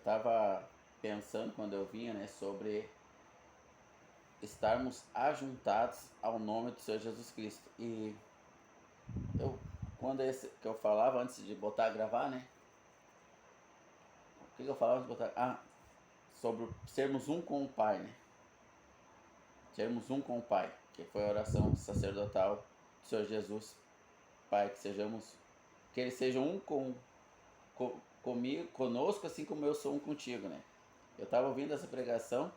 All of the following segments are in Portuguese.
estava pensando quando eu vinha, né, sobre estarmos ajuntados ao nome do Senhor Jesus Cristo. E eu, quando esse que eu falava antes de botar a gravar, né? O que eu falava antes de botar? Sobre sermos um com o Pai, né? Sermos um com o Pai, que foi a oração sacerdotal do Senhor Jesus. Pai, que eles sejam um comigo, conosco, assim como eu sou um contigo, né? Eu estava ouvindo essa pregação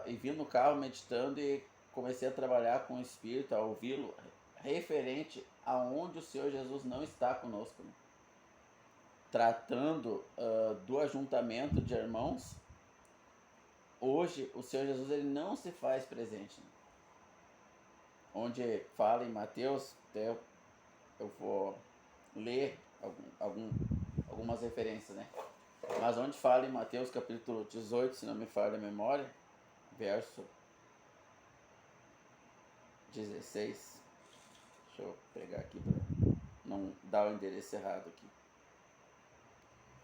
e vim no carro meditando e comecei a trabalhar com o Espírito, a ouvi-lo, referente aonde o Senhor Jesus não está conosco, né? Tratando do ajuntamento de irmãos. Hoje o Senhor Jesus ele não se faz presente, né? Onde fala em Mateus, até eu vou ler algumas referências, né? Mas onde fala em Mateus capítulo 18, se não me falha a memória, verso 16. Deixa eu pegar aqui para não dar o endereço errado aqui.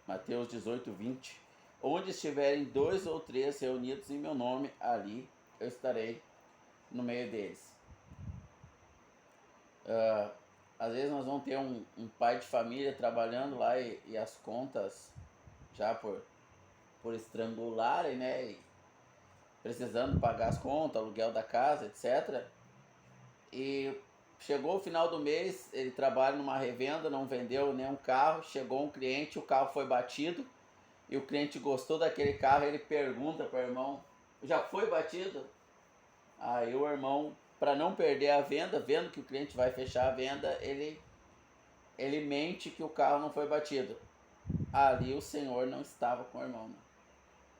Mateus 18, 20. Onde estiverem 2 ou 3 reunidos em meu nome, ali eu estarei no meio deles. Às vezes nós vamos ter um pai de família trabalhando lá e as contas já por estrangularem, né? E precisando pagar as contas, aluguel da casa, etc. E chegou o final do mês, ele trabalha numa revenda, não vendeu nenhum carro, chegou um cliente, o carro foi batido e o cliente gostou daquele carro, ele pergunta para o irmão, já foi batido? Aí o irmão, para não perder a venda, vendo que o cliente vai fechar a venda, ele mente que o carro não foi batido. Ali o Senhor não estava com o irmão, né?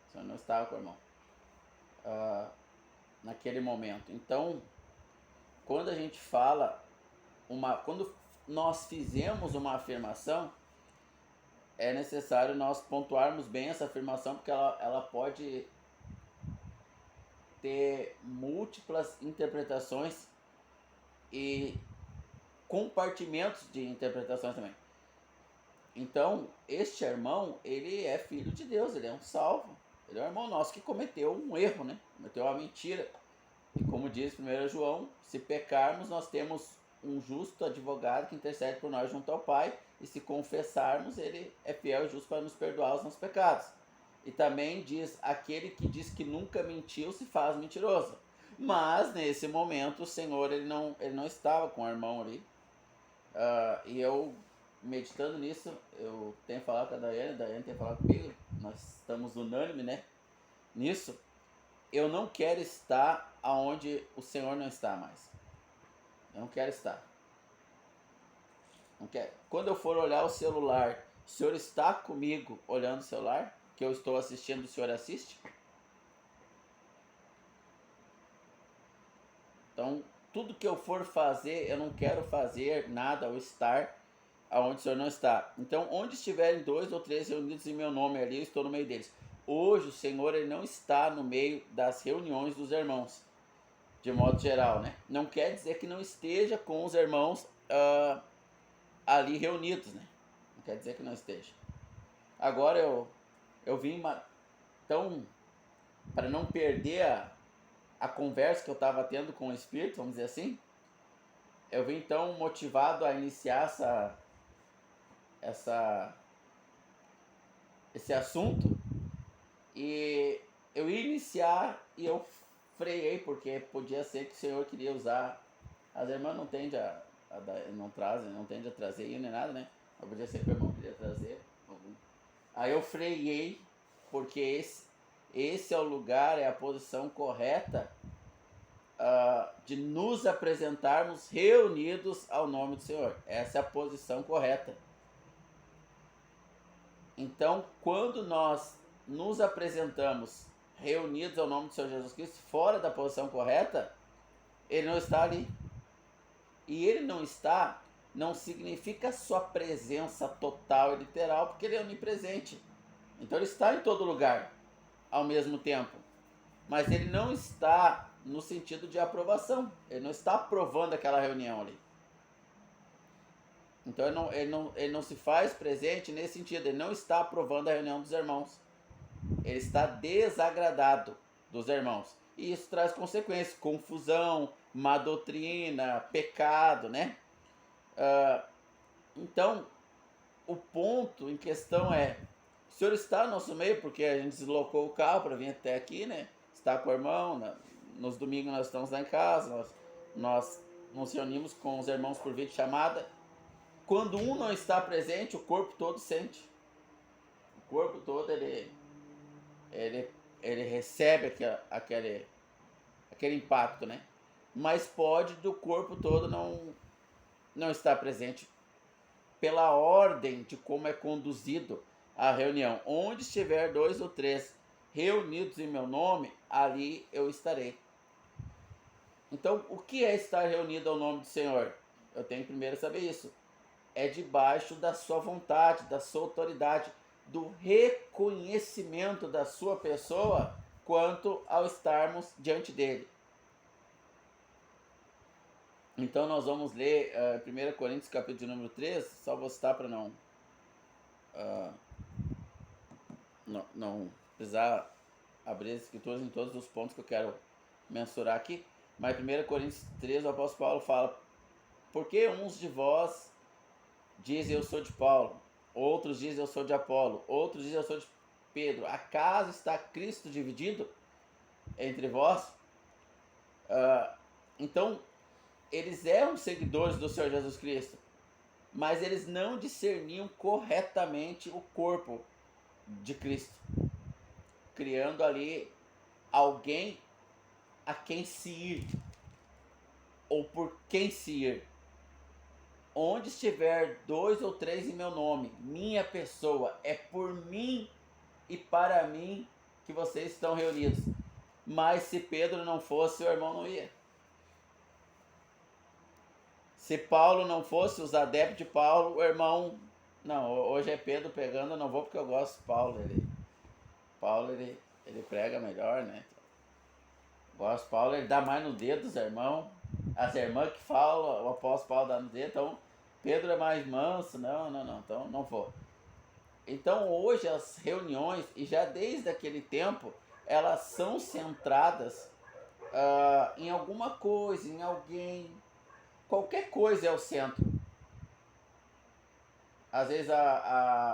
O Senhor não estava com o irmão naquele momento. Então, quando a gente fala quando nós fizemos uma afirmação, é necessário nós pontuarmos bem essa afirmação, porque ela pode ter múltiplas interpretações e compartimentos de interpretações também. Então, este irmão, ele é filho de Deus, ele é um salvo. Ele é um irmão nosso que cometeu um erro, né? Cometeu uma mentira. E como diz 1 João, se pecarmos, nós temos um justo advogado que intercede por nós junto ao Pai, e se confessarmos, ele é fiel e justo para nos perdoar os nossos pecados. E também diz, aquele que diz que nunca mentiu se faz mentiroso. Mas nesse momento o Senhor ele não estava com o irmão ali. E eu, meditando nisso, eu tenho falado com a Daiane tem falado comigo, nós estamos unânimes, né, nisso. Eu não quero estar aonde o Senhor não está mais. Eu não quero estar. Não quero. Quando eu for olhar o celular, o Senhor está comigo olhando o celular? Que eu estou assistindo, o Senhor assiste? Então, tudo que eu for fazer, eu não quero fazer nada ou estar aonde o Senhor não está. Então, onde estiverem 2 ou 3 reunidos em meu nome, ali eu estou no meio deles. Hoje o Senhor ele não está no meio das reuniões dos irmãos, de modo geral, né? Não quer dizer que não esteja com os irmãos ali reunidos, né? Não quer dizer que não esteja. Agora eu vim, então, para não perder a conversa que eu estava tendo com o Espírito, vamos dizer assim, eu vim então motivado a iniciar esse assunto, e eu ia iniciar e eu freiei, porque podia ser que o Senhor queria usar. As irmãs não tendem não tendem a trazer nem nada, né? Mas podia ser que o irmão queria trazer algum. Aí eu freiei, porque esse é o lugar, é a posição correta de nos apresentarmos reunidos ao nome do Senhor. Essa é a posição correta. Então, quando nós nos apresentamos reunidos ao nome do Senhor Jesus Cristo, fora da posição correta, ele não está ali. E ele não está, não significa sua presença total e literal, porque ele é onipresente. Então ele está em todo lugar ao mesmo tempo. Mas ele não está no sentido de aprovação. Ele não está aprovando aquela reunião ali. Então ele não se faz presente nesse sentido, ele não está aprovando a reunião dos irmãos. Ele está desagradado dos irmãos. E isso traz consequências, confusão, má doutrina, pecado, né? Então, o ponto em questão é, o senhor está no nosso meio, porque a gente deslocou o carro para vir até aqui, né? Está com o irmão, nos domingos nós estamos lá em casa, nós nos reunimos com os irmãos por vídeo chamada. Quando um não está presente, o corpo todo sente. O corpo todo, ele recebe aquele impacto, né? Mas pode do corpo todo não estar presente pela ordem de como é conduzido a reunião. Onde estiver 2 ou 3 reunidos em meu nome, ali eu estarei. Então, o que é estar reunido ao nome do Senhor? Eu tenho primeiro que saber isso. É debaixo da sua vontade, da sua autoridade, do reconhecimento da sua pessoa quanto ao estarmos diante dele. Então nós vamos ler 1 Coríntios capítulo número 3, só vou citar para não precisar abrir as escrituras em todos os pontos que eu quero mensurar aqui. Mas 1 Coríntios 3, o apóstolo Paulo fala: porque uns de vós dizem eu sou de Paulo, outros dizem eu sou de Apolo, outros dizem eu sou de Pedro. Acaso está Cristo dividido entre vós? Então, eles eram seguidores do Senhor Jesus Cristo, mas eles não discerniam corretamente o corpo de Cristo, criando ali alguém a quem se ir, ou por quem se ir. Onde estiver 2 ou 3 em meu nome, minha pessoa, é por mim e para mim que vocês estão reunidos. Mas se Pedro não fosse, o irmão não ia. Se Paulo não fosse, os adeptos de Paulo, o irmão... Não, hoje é Pedro pegando, eu não vou porque eu gosto de Paulo. Paulo prega melhor, né? Gosto de Paulo, ele dá mais no dedo dos irmãos. As irmãs que falam, o apóstolo Paulo dá no dedo, então Pedro é mais manso. Não, então não vou. Então hoje as reuniões, e já desde aquele tempo, elas são centradas em alguma coisa, em alguém. Qualquer coisa é o centro. Às vezes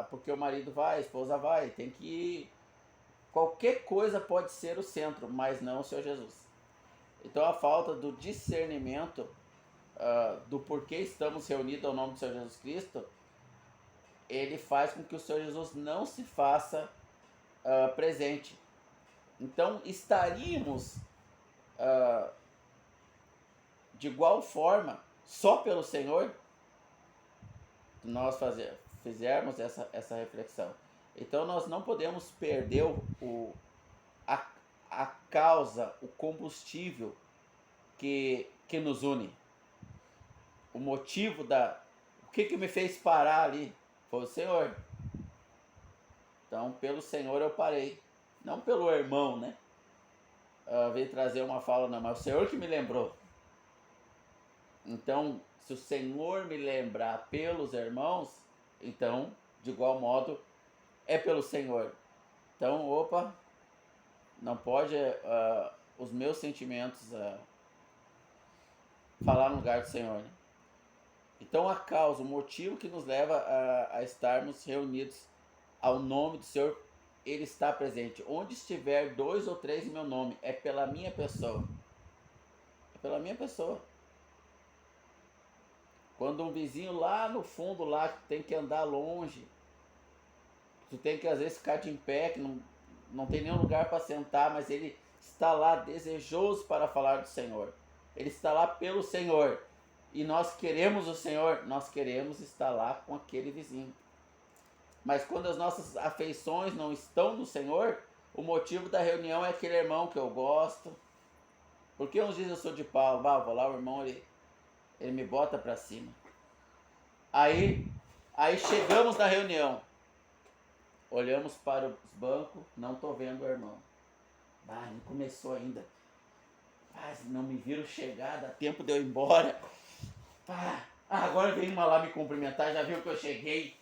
porque o marido vai, a esposa vai, tem que ir. Qualquer coisa pode ser o centro, mas não o Senhor Jesus. Então a falta do discernimento do porquê estamos reunidos ao nome do Senhor Jesus Cristo, ele faz com que o Senhor Jesus não se faça presente. Então estaríamos de igual forma, só pelo Senhor, nós fizermos essa reflexão. Então nós não podemos perder a causa, o combustível que nos une. O motivo o que me fez parar ali foi o Senhor. Então pelo Senhor eu parei, não pelo irmão, né? Veio trazer uma fala, não, mas o Senhor que me lembrou. Então, se o Senhor me lembrar pelos irmãos, então, de igual modo, é pelo Senhor. Então, não pode os meus sentimentos falar no lugar do Senhor, né? Então, a causa, o motivo que nos leva a estarmos reunidos ao nome do Senhor, Ele está presente. Onde estiver 2 ou 3 em meu nome, é pela minha pessoa. É pela minha pessoa. Quando um vizinho lá no fundo, lá tem que andar longe, tu tem que às vezes ficar de em pé, que não tem nenhum lugar para sentar, mas ele está lá desejoso para falar do Senhor. Ele está lá pelo Senhor. E nós queremos o Senhor, nós queremos estar lá com aquele vizinho. Mas quando as nossas afeições não estão no Senhor, o motivo da reunião é aquele irmão que eu gosto. Porque uns dizem eu sou de Paulo, vou lá, o irmão ele me bota para cima. Aí chegamos na reunião. Olhamos para os bancos, não estou vendo o irmão. Não começou ainda. Não me viram chegar, dá tempo de eu ir embora. Ah, agora vem uma lá me cumprimentar, já viu que eu cheguei.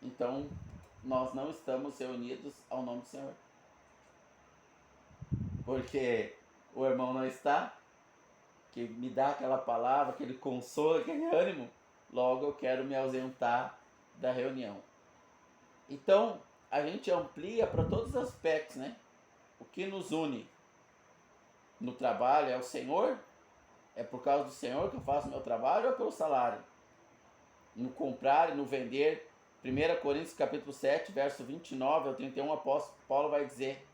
Então, nós não estamos reunidos ao nome do Senhor. Porque o irmão não está, que me dá aquela palavra, aquele consolo, aquele ânimo. Logo eu quero me ausentar da reunião. Então, a gente amplia para todos os aspectos, né? O que nos une no trabalho é o Senhor? É por causa do Senhor que eu faço meu trabalho ou é pelo salário? No comprar e no vender. 1 Coríntios capítulo 7, verso 29 ao 31, o apóstolo Paulo vai dizer: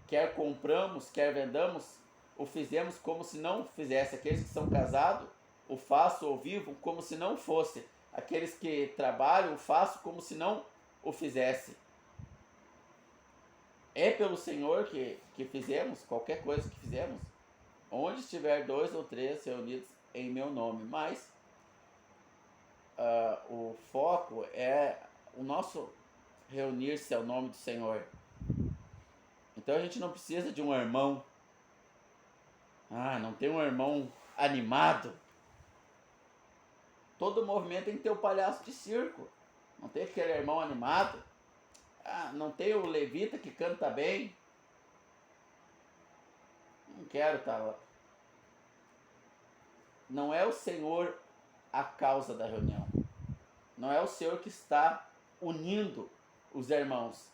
quer compramos, quer vendamos, o fizemos como se não fizesse. Aqueles que são casados, o faço ou vivo como se não fosse. Aqueles que trabalham, o faço como se não o fizesse. É pelo Senhor que fizemos, qualquer coisa que fizemos. Onde estiver 2 ou 3 reunidos em meu nome. Mas o foco é o nosso reunir-se ao nome do Senhor. Então a gente não precisa de um irmão. Não tem um irmão animado. Todo movimento tem que ter o palhaço de circo. Não tem aquele irmão animado. Não tem o levita que canta bem. Não quero estar lá. Não é o Senhor a causa da reunião. Não é o Senhor que está unindo os irmãos.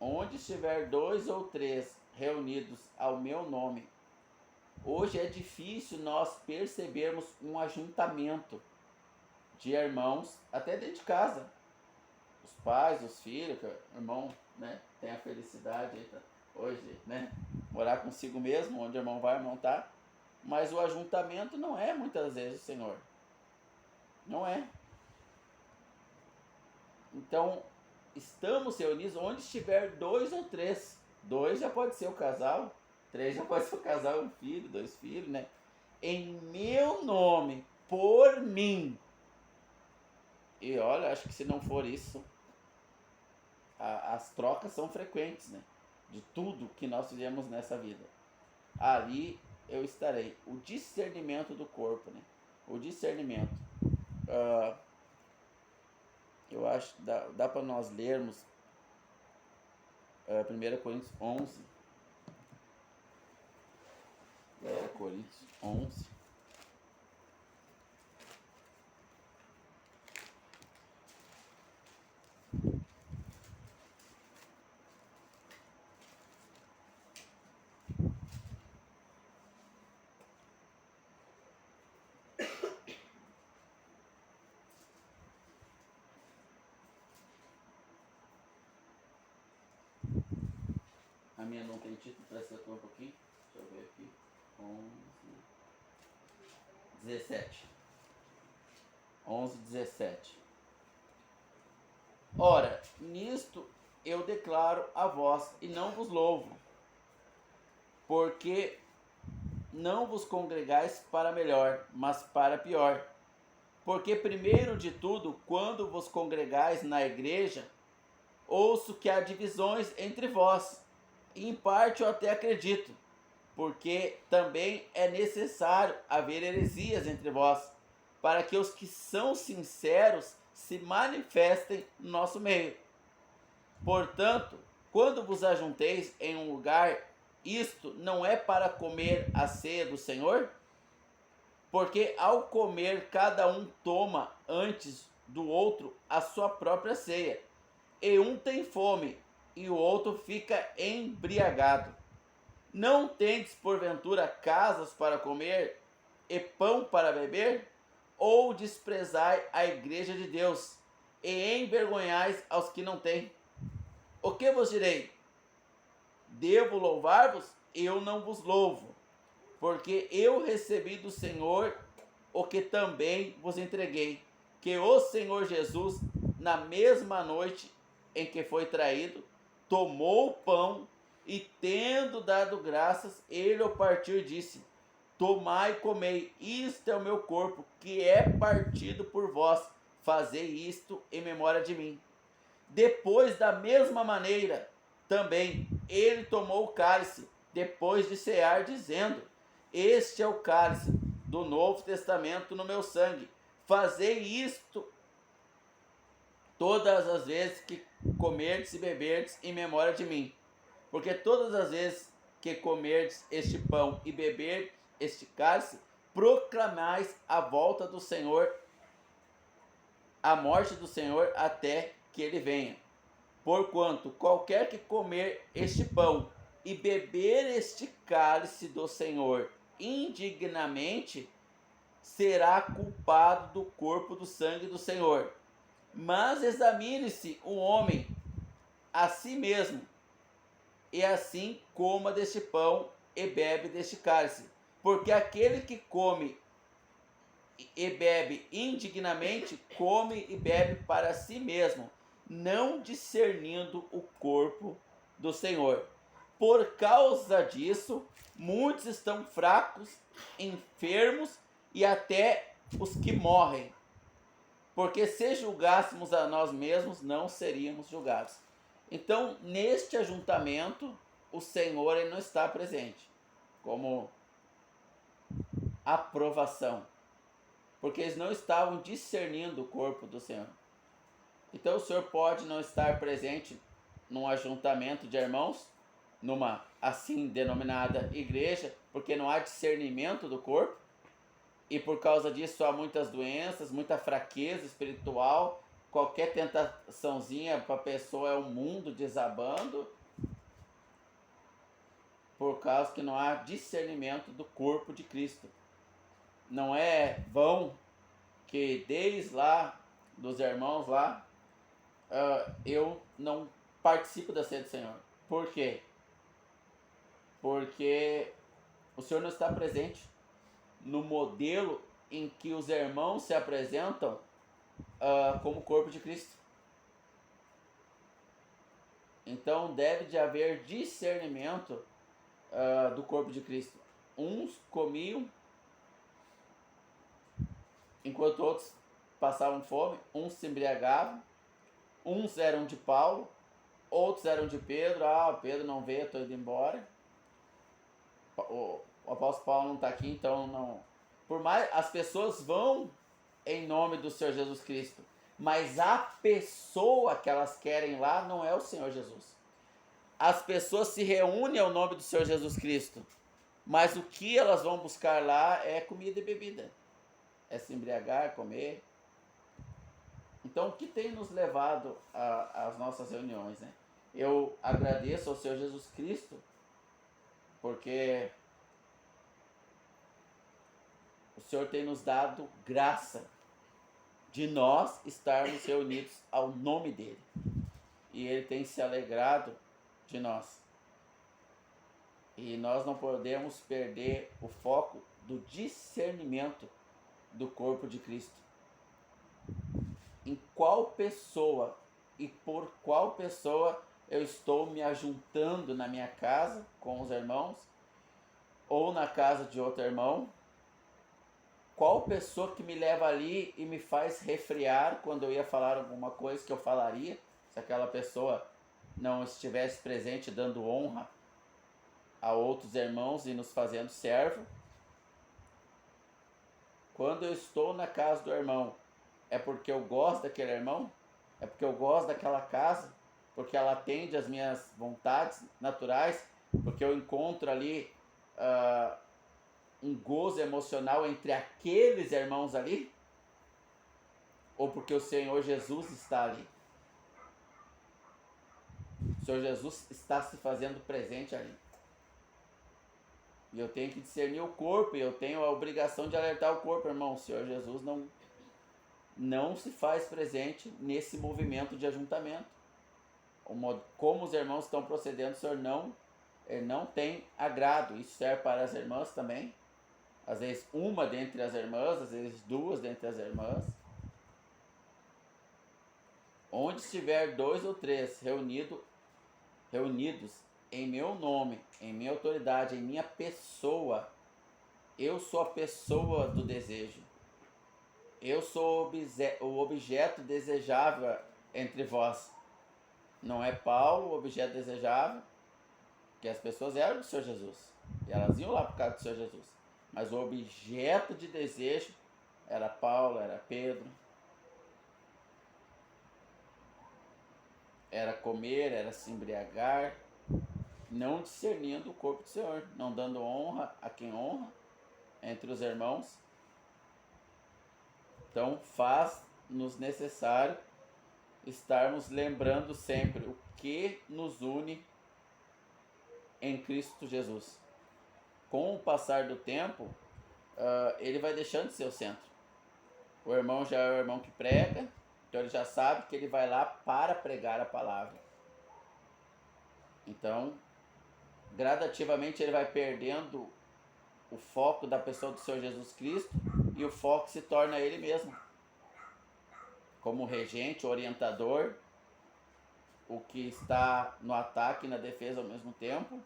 Onde estiver 2 ou 3 reunidos ao meu nome. Hoje é difícil nós percebermos um ajuntamento de irmãos, até dentro de casa. Os pais, os filhos, que o irmão, né, tem a felicidade hoje, né, morar consigo mesmo, onde o irmão vai, o irmão tá. Mas o ajuntamento não é muitas vezes o Senhor. Não é. Então, estamos reunidos onde estiver 2 ou 3. 2 já pode ser o casal, 3 já pode ser o casal, um filho, 2 filhos, né? Em meu nome, por mim. E olha, acho que se não for isso, as trocas são frequentes, né? De tudo que nós fizemos nessa vida. Ali eu estarei. O discernimento do corpo, né? O discernimento. Eu acho que dá para nós lermos 1 Coríntios 11. 1 Coríntios 11. A minha não tem título, presta atenção um pouquinho. Deixa eu ver aqui. 11, 17. 11, 17. Ora, nisto eu declaro a vós e não vos louvo, porque não vos congregais para melhor, mas para pior. Porque primeiro de tudo, quando vos congregais na igreja, ouço que há divisões entre vós, e em parte eu até acredito, porque também é necessário haver heresias entre vós, para que os que são sinceros se manifestem no nosso meio. Portanto, quando vos ajunteis em um lugar, isto não é para comer a ceia do Senhor? Porque ao comer, cada um toma antes do outro a sua própria ceia, e um tem fome, e o outro fica embriagado. Não tendes, porventura, casas para comer e pão para beber? Ou desprezai a igreja de Deus, e envergonhais aos que não têm? O que vos direi? Devo louvar-vos? Eu não vos louvo, porque eu recebi do Senhor o que também vos entreguei, que o Senhor Jesus, na mesma noite em que foi traído, tomou o pão e, tendo dado graças, ele o partiu e disse: tomai e comei, isto é o meu corpo, que é partido por vós, fazei isto em memória de mim. Depois, da mesma maneira, também ele tomou o cálice, depois de cear, dizendo: este é o cálice do Novo Testamento no meu sangue. Fazei isto todas as vezes que comerdes e beberdes em memória de mim. Porque todas as vezes que comerdes este pão e beberdes este cálice, proclamais a volta do Senhor, a morte do Senhor, até que ele venha. Porquanto qualquer que comer este pão e beber este cálice do Senhor indignamente, será culpado do corpo do sangue do Senhor. Mas examine-se o homem a si mesmo, e assim coma deste pão e bebe deste cálice. Porque aquele que come e bebe indignamente, come e bebe para si mesmo, não discernindo o corpo do Senhor. Por causa disso, muitos estão fracos, enfermos e até os que morrem. Porque se julgássemos a nós mesmos, não seríamos julgados. Então, neste ajuntamento, o Senhor ele não está presente como aprovação, porque eles não estavam discernindo o corpo do Senhor. Então o Senhor pode não estar presente num ajuntamento de irmãos, numa assim denominada igreja, porque não há discernimento do corpo, e por causa disso há muitas doenças, muita fraqueza espiritual, qualquer tentaçãozinha para a pessoa é um mundo desabando, por causa que não há discernimento do corpo de Cristo. Não é vão que desde lá, dos irmãos lá, eu não participo da ceia do Senhor. Por quê? Porque o Senhor não está presente no modelo em que os irmãos se apresentam como corpo de Cristo. Então deve de haver discernimento do corpo de Cristo. Uns comiam enquanto outros passavam fome, uns se embriagavam, uns eram de Paulo, outros eram de Pedro. Pedro não veio, estou indo embora. O apóstolo Paulo não está aqui, então não. Por mais as pessoas vão em nome do Senhor Jesus Cristo, mas a pessoa que elas querem lá não é o Senhor Jesus. As pessoas se reúnem ao nome do Senhor Jesus Cristo, mas o que elas vão buscar lá é comida e bebida, é se embriagar, comer. Então, o que tem nos levado às nossas reuniões, né? Eu agradeço ao Senhor Jesus Cristo, porque o Senhor tem nos dado graça de nós estarmos reunidos ao nome dEle. E Ele tem se alegrado de nós. E nós não podemos perder o foco do discernimento do corpo de Cristo. Em qual pessoa e por qual pessoa eu estou me ajuntando na minha casa com os irmãos ou na casa de outro irmão? Qual pessoa que me leva ali e me faz resfriar quando eu ia falar alguma coisa que eu falaria, se aquela pessoa não estivesse presente dando honra a outros irmãos e nos fazendo servo? Quando eu estou na casa do irmão, é porque eu gosto daquele irmão? É porque eu gosto daquela casa? Porque ela atende às minhas vontades naturais? Porque eu encontro ali um gozo emocional entre aqueles irmãos ali? Ou porque o Senhor Jesus está ali? O Senhor Jesus está se fazendo presente ali. E eu tenho que discernir o corpo, e eu tenho a obrigação de alertar o corpo, irmão. O Senhor Jesus não se faz presente nesse movimento de ajuntamento. Como os irmãos estão procedendo, o Senhor não tem agrado. Isso serve para as irmãs também. Às vezes uma dentre as irmãs, às vezes duas dentre as irmãs. Onde estiver 2 ou 3 reunidos em meu nome, em minha autoridade, em minha pessoa, eu sou a pessoa do desejo. Eu sou o objeto desejável entre vós. Não é Paulo o objeto desejável, porque as pessoas eram do Senhor Jesus, e elas iam lá por causa do Senhor Jesus, mas o objeto de desejo era Paulo, era Pedro, era comer, era se embriagar, não discernindo o corpo do Senhor, não dando honra a quem honra entre os irmãos. Então faz-nos necessário estarmos lembrando sempre o que nos une em Cristo Jesus. Com o passar do tempo, ele vai deixando de ser o centro. O irmão já é o irmão que prega, então ele já sabe que ele vai lá para pregar a palavra. Então, gradativamente ele vai perdendo o foco da pessoa do Senhor Jesus Cristo e o foco se torna ele mesmo. Como regente, orientador, o que está no ataque e na defesa ao mesmo tempo,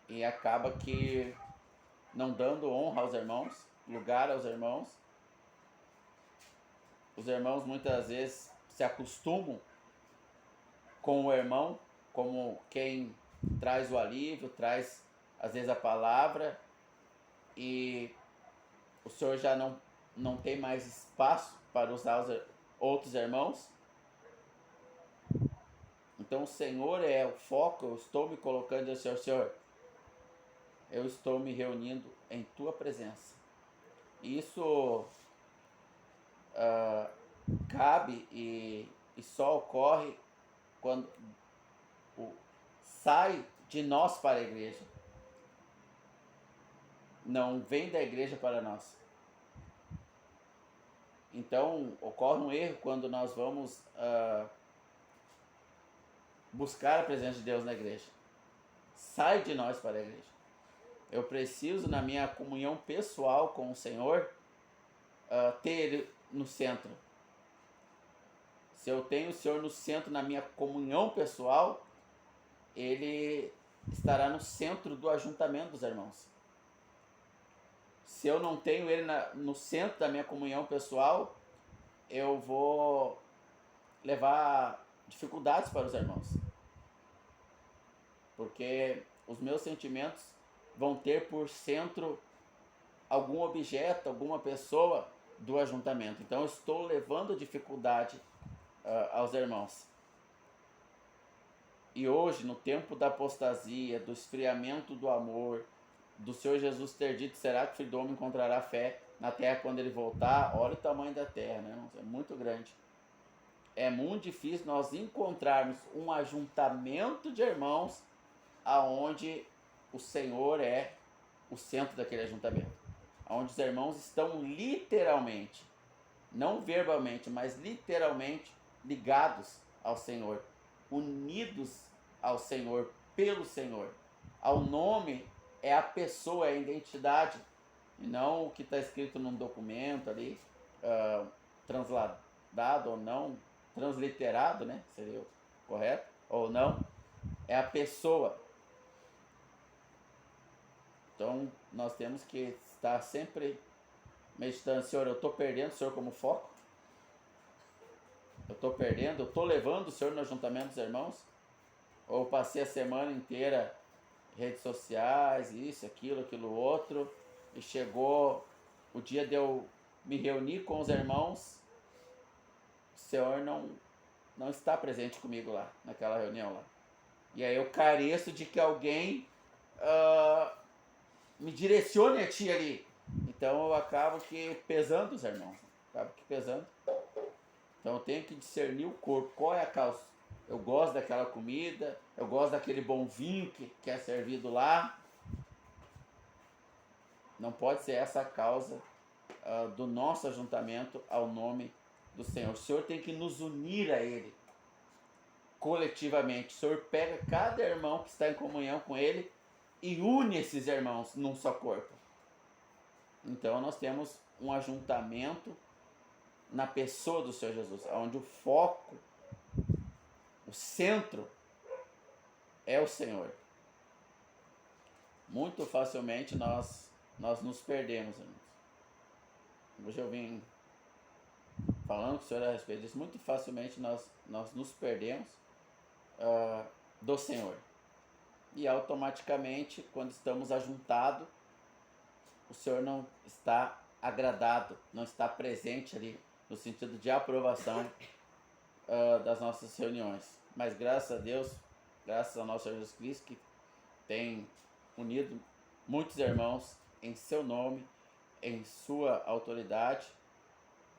e acaba que não dando honra aos irmãos, lugar aos irmãos. Os irmãos muitas vezes se acostumam com o irmão como quem traz o alívio, traz às vezes a palavra, e o Senhor já não tem mais espaço para usar os outros irmãos. Então o Senhor é o foco, eu estou me colocando diante do Senhor, eu estou me reunindo em Tua presença. Isso cabe e só ocorre quando sai de nós para a igreja. Não vem da igreja para nós. Então ocorre um erro quando nós vamos buscar a presença de Deus na igreja. Sai de nós para a igreja. Eu preciso, na minha comunhão pessoal com o Senhor, ter Ele no centro. Se eu tenho o Senhor no centro na minha comunhão pessoal, Ele estará no centro do ajuntamento dos irmãos. Se eu não tenho Ele no centro da minha comunhão pessoal, eu vou levar dificuldades para os irmãos. Porque os meus sentimentos vão ter por centro algum objeto, alguma pessoa do ajuntamento. Então eu estou levando dificuldade aos irmãos. E hoje, no tempo da apostasia, do esfriamento do amor, do Senhor Jesus ter dito, será que o Filho do Homem encontrará fé na terra quando ele voltar? Olha o tamanho da terra, né? É muito grande. É muito difícil nós encontrarmos um ajuntamento de irmãos aonde o Senhor é o centro daquele ajuntamento. Onde os irmãos estão literalmente, não verbalmente, mas literalmente ligados ao Senhor, unidos ao Senhor, pelo Senhor. Ao nome é a pessoa, é a identidade, e não o que está escrito num documento ali, transladado ou não, transliterado, né? Seria o correto, ou não, é a pessoa. Então nós temos que estar sempre meditando, Senhor, eu estou perdendo o Senhor como foco? Eu estou perdendo? Eu estou levando o Senhor no ajuntamento dos irmãos? Ou passei a semana inteira redes sociais, isso, aquilo outro, e chegou o dia de eu me reunir com os irmãos, o Senhor não está presente comigo lá, naquela reunião lá. E aí eu careço de que alguém me direcione a ti ali. Então eu acabo que pesando os irmãos. Então eu tenho que discernir o corpo. Qual é a causa? Eu gosto daquela comida, eu gosto daquele bom vinho que é servido lá. Não pode ser essa a causa do nosso ajuntamento ao nome do Senhor. O Senhor tem que nos unir a Ele coletivamente. O Senhor pega cada irmão que está em comunhão com Ele e une esses irmãos num só corpo. Então nós temos um ajuntamento na pessoa do Senhor Jesus, onde o foco, o centro é o Senhor. Muito facilmente nós nos perdemos, irmãos. Hoje eu vim falando com o Senhor a respeito disso. Muito facilmente nós nos perdemos do Senhor. e automaticamente, quando estamos ajuntados, o Senhor não está agradado, não está presente ali no sentido de aprovação das nossas reuniões. Mas graças a Deus, graças ao nosso Senhor Jesus Cristo, que tem unido muitos irmãos em seu nome, em sua autoridade,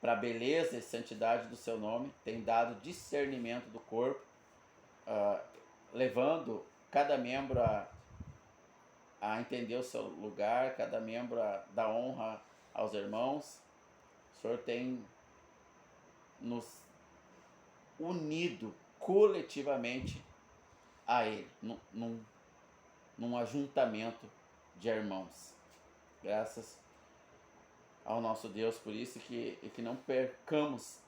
para a beleza e santidade do seu nome, tem dado discernimento do corpo, levando cada membro a entender o seu lugar, cada membro a dar honra aos irmãos. O Senhor tem nos unido coletivamente a Ele, num ajuntamento de irmãos. Graças ao nosso Deus por isso, que não percamos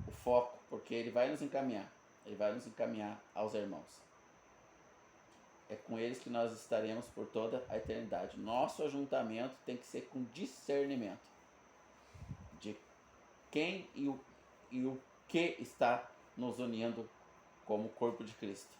o foco, porque Ele vai nos encaminhar. Ele vai nos encaminhar aos irmãos. É com eles que nós estaremos por toda a eternidade. Nosso ajuntamento tem que ser com discernimento de quem e o que está nos unindo como corpo de Cristo.